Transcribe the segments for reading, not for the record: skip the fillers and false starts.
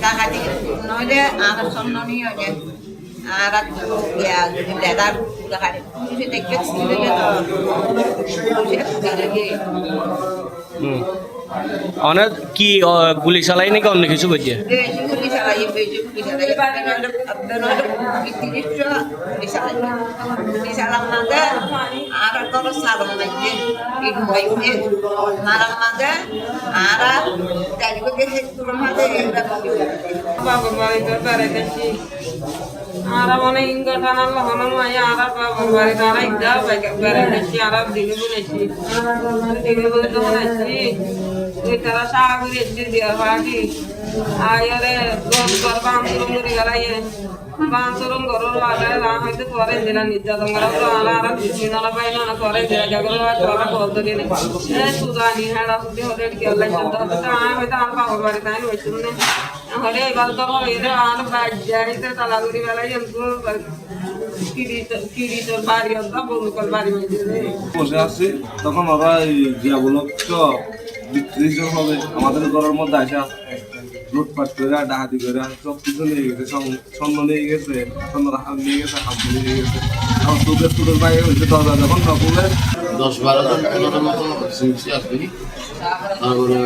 ডাকাতি নইলে আর সম্মানই হয়ে আর লেদার ডাকাতি পুলিশে দেখে ছিঁড়ে তো অনেক কি গুলি চালাই নাকি অন্য কিছু করছে পুলিশ চালাই পুলিশ চালাম মাঝে আর তোর সারম লাগছে ইট হইছে মারার মাঝে আর তারিখে হেতুর মাঝে বাবার বাড়িতে বেড়াইতেছি আর মানে ইংগটানার লহনের মাঝে আর বাবার বাড়িতে আর ইদা বেড়াইতেছি আর দিনে বলেছি দিনে বলে তো বলেছি ওই তারা সাগরে এসে দেওয়া পাখি আয়ারে গর বান্ধব মুড়ি গলাইয়ে বান্ধব গরুর লাগে না হয়তো করে দিলা নির্যাতন করা আর দিনলা পাইল না করে দিলা জাগর করা বলতো দিনে সুদানি হেড়া সুদি হলে কি আল্লাহ তো হয়তো আর বাবার বাড়িতে আমি হয়েছিল না হলে এবার তো এর আর বাজাইতে তালাগুড়ি বেলায় কিরিতর বাড়ি অন্তর বন্ধুকর বাড়ি বসে আসছি তখন ওরা গিয়া বলো তো বিক্রি হবে আমাদের ঘরের মধ্যে আসা লুটপাট করে ডাহাতি করে সব কিছু নিয়ে গেছে স্বর্ণ নিয়ে গেছে স্বর্ণের হাত নিয়ে গেছে হাত নিয়ে গেছে এখন তোদের বাইরে হয়েছে দরজা যখন না বলে 10-12 জন 15 মতো শুনছি আর কি তারপরে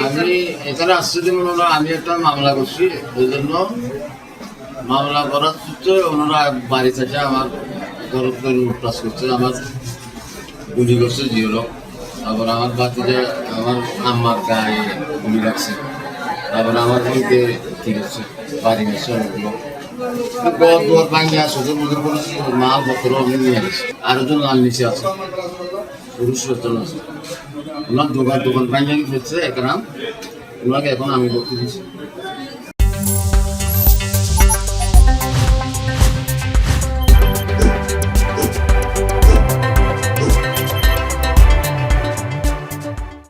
আমি এখানে আসছি যেমন আমি একটা মামলা করছি ওই জন্য মামলা করার সূত্রে ওনারা বাড়ি থেকে আমার ঘরকে লুটপাট করছে আমার গুলি করছে জিওলো তারপর আমার বাতিতে আমার আম্মার গায়ে গুলি লাগছে তারপরে আমার বইতে ঠিক আছে বাড়ি গেছে অনেকগুলো ঘর দুয়ার ভাঙিয়া সোজের মধ্যে পড়েছি মাল পত্র আমি নিয়ে গেছি আরো জন লাল নিচে আছে পুরুষ জন আছে ওনার দোকান ভাঙিয়া ফেলছে একরাম ওনাকে এখন আমি ভর্তি দিচ্ছি